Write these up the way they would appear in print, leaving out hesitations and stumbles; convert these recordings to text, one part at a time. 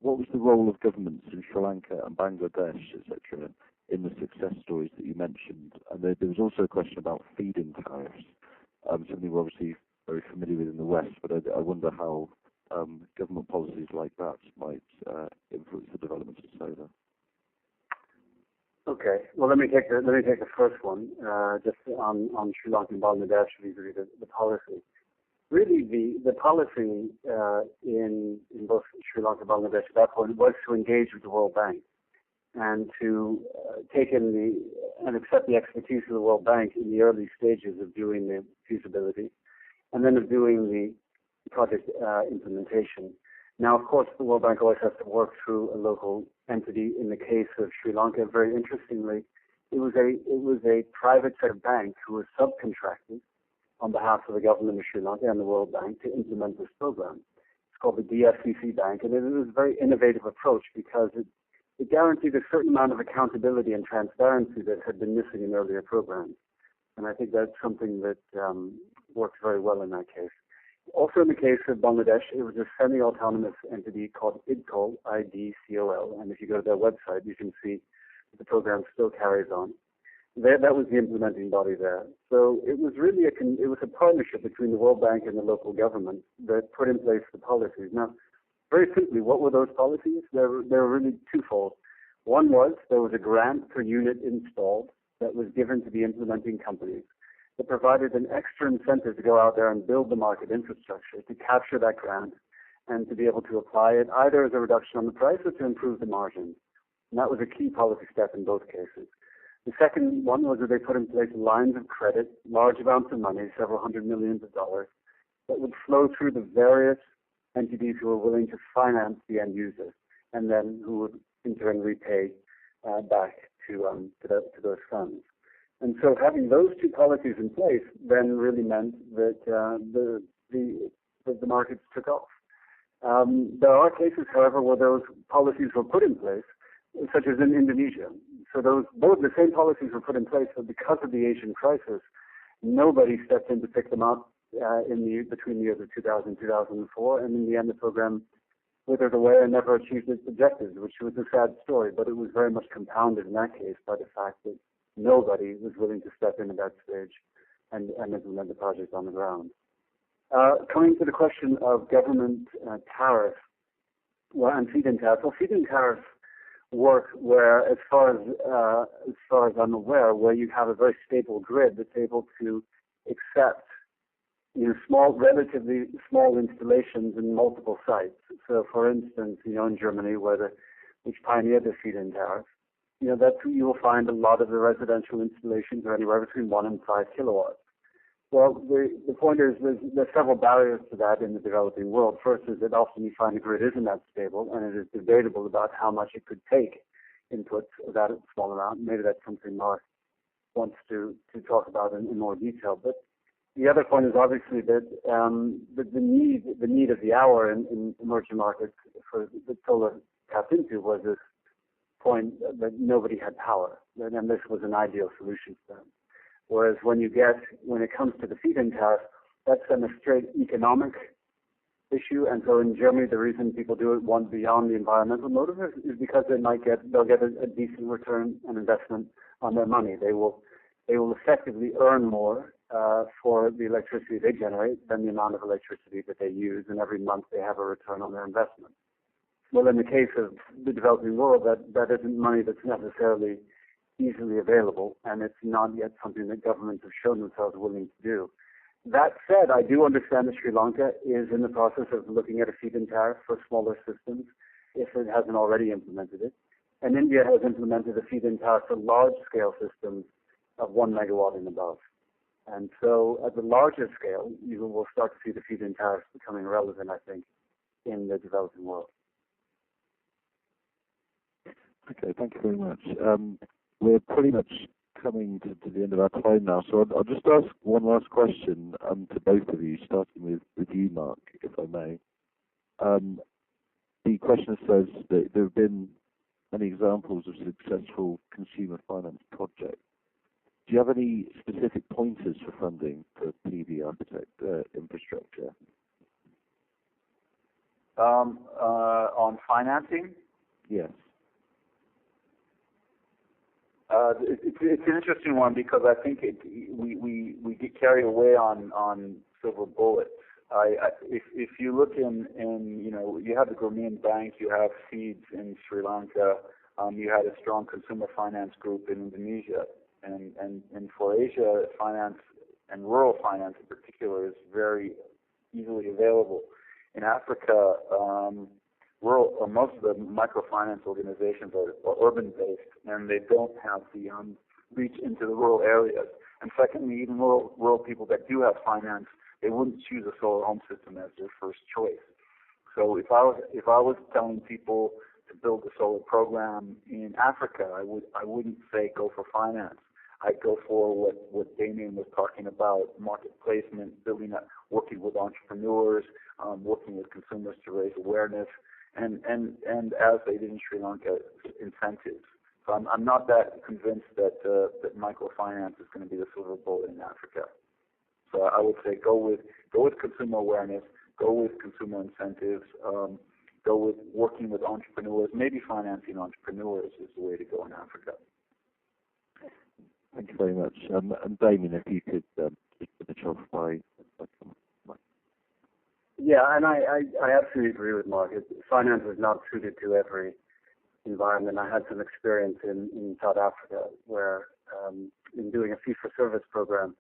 what was the role of governments in Sri Lanka and Bangladesh, etc., in the success stories that you mentioned? And there was also a question about feed-in tariffs, something we're obviously very familiar with in the West, but I wonder how government policies like that might influence the development of solar. Okay. Well, let me take the first one, just on Sri Lanka and Bangladesh vis-a-vis the policy. Really, the policy in both Sri Lanka and Bangladesh at that point was to engage with the World Bank and to take in and accept the expertise of the World Bank in the early stages of doing the feasibility and then of doing the project implementation. Now, of course, the World Bank always has to work through a local entity. In the case of Sri Lanka, very interestingly, it was a private set of banks who were subcontracted on behalf of the government of Sri Lanka and the World Bank to implement this program. It's called the DFCC Bank, and it was a very innovative approach because it guaranteed a certain amount of accountability and transparency that had been missing in earlier programs. And I think that's something that worked very well in that case. Also in the case of Bangladesh, it was a semi-autonomous entity called IDCOL, I-D-C-O-L, and if you go to their website, you can see the program still carries on. That was the implementing body there. So it was really a partnership between the World Bank and the local government that put in place the policies. Now, very simply, what were those policies? They were really twofold. One was there was a grant per unit installed that was given to the implementing companies that provided an extra incentive to go out there and build the market infrastructure to capture that grant and to be able to apply it either as a reduction on the price or to improve the margins. And that was a key policy step in both cases. The second one was that they put in place lines of credit, large amounts of money, several hundred millions of dollars, that would flow through the various entities who were willing to finance the end users, and then who would in turn repay back to those funds. And so having those two policies in place then really meant that the markets took off. There are cases, however, where those policies were put in place, such as in Indonesia. So both the same policies were put in place, but because of the Asian crisis, nobody stepped in to pick them up between the years of 2000 and 2004, and in the end the program withered away and never achieved its objectives, which was a sad story, but it was very much compounded in that case by the fact that nobody was willing to step in at that stage and implement the project on the ground. Coming to the question of government tariffs and feed-in tariffs. Well, feed-in tariffs work where, as far as I'm aware, where you have a very stable grid that's able to accept relatively small installations in multiple sites. So, for instance, in Germany, which pioneered the feed-in tariff, that's where you will find a lot of the residential installations are anywhere between 1 and 5 kilowatts. Well, the point is there's several barriers to that in the developing world. First is that often you find the grid isn't that stable, and it is debatable about how much it could take inputs of that small amount. Maybe that's something Mark wants to talk about in more detail. But the other point is obviously that the need of the hour in emerging markets for the solar tapped into was this point that nobody had power, and this was an ideal solution for them. Whereas when it comes to the feed-in tariff, that's then a straight economic issue. And so in Germany, the reason people do it one beyond the environmental motive is because they'll get a decent return on investment on their money. They will effectively earn more for the electricity they generate than the amount of electricity that they use, and every month they have a return on their investment. Well, in the case of the developing world, that isn't money that's necessarily easily available, and it's not yet something that governments have shown themselves willing to do. That said, I do understand that Sri Lanka is in the process of looking at a feed-in tariff for smaller systems, if it hasn't already implemented it. And India has implemented a feed-in tariff for large-scale systems of 1 megawatt and above. And so at the larger scale, you will start to see the feed-in tariffs becoming relevant, I think, in the developing world. Okay, thank you very much. We're pretty much coming to the end of our time now, so I'll just ask one last question to both of you, starting with you, Mark, if I may. The question says that there have been many examples of successful consumer finance projects. Do you have any specific pointers for funding for PV architect infrastructure? On financing? Yes. It's an interesting one because I think we get carried away on silver bullets. If you look in you have the Grameen Bank, you have seeds in Sri Lanka, you had a strong consumer finance group in Indonesia, and for Asia, finance and rural finance in particular is very easily available. In Africa, most of the microfinance organizations are urban-based, and they don't have the reach into the rural areas. And secondly, even rural people that do have finance, they wouldn't choose a solar home system as their first choice. So if I was telling people to build a solar program in Africa, I wouldn't say go for finance. I'd go for what Damian was talking about: market placement, working with entrepreneurs, working with consumers to raise awareness, and as they did in Sri Lanka, incentives. So I'm not that convinced that microfinance is going to be the silver bullet in Africa. So I would say go with consumer awareness, go with consumer incentives, go with working with entrepreneurs. Maybe financing entrepreneurs is the way to go in Africa. Thank you very much. And Damian, if you could just finish off by. Yeah, and I absolutely agree with Mark. Finance is not suited to every environment. I had some experience in South Africa where in doing a fee-for-service program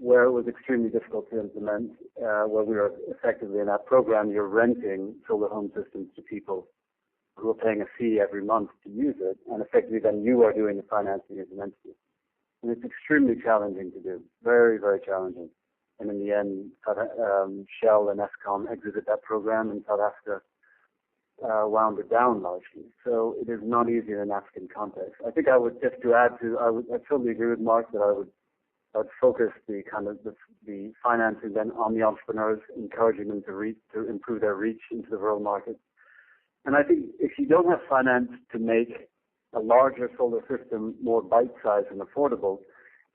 where it was extremely difficult to implement, where we were effectively in that program, you're renting solar home systems to people who are paying a fee every month to use it, and effectively then you are doing the financing as an entity. And it's extremely challenging to do, very, very challenging. And in the end, Shell and Eskom exited that program, and South Africa wound it down largely. So it is not easy in an African context. I think I would, just to add to, I totally agree with Mark that I'd focus the financing then on the entrepreneurs, encouraging them to improve their reach into the rural market. And I think if you don't have finance to make a larger solar system more bite-sized and affordable,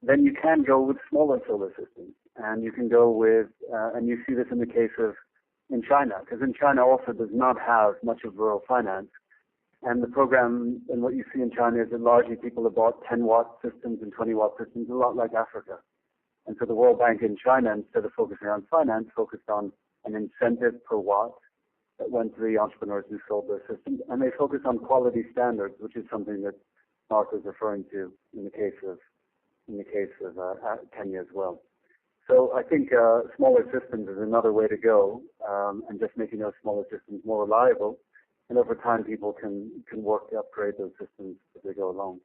then you can go with smaller solar systems. And you can go with, and you see this in the case of in China, because in China also does not have much of rural finance. And the program, and what you see in China is that largely people have bought 10-watt systems and 20-watt systems, a lot like Africa. And so the World Bank in China, instead of focusing on finance, focused on an incentive per watt that went to the entrepreneurs who sold their systems. And they focused on quality standards, which is something that Mark was referring to in the case of Kenya as well. So I think smaller systems is another way to go, and just making those smaller systems more reliable. And over time, people can work to upgrade those systems as they go along.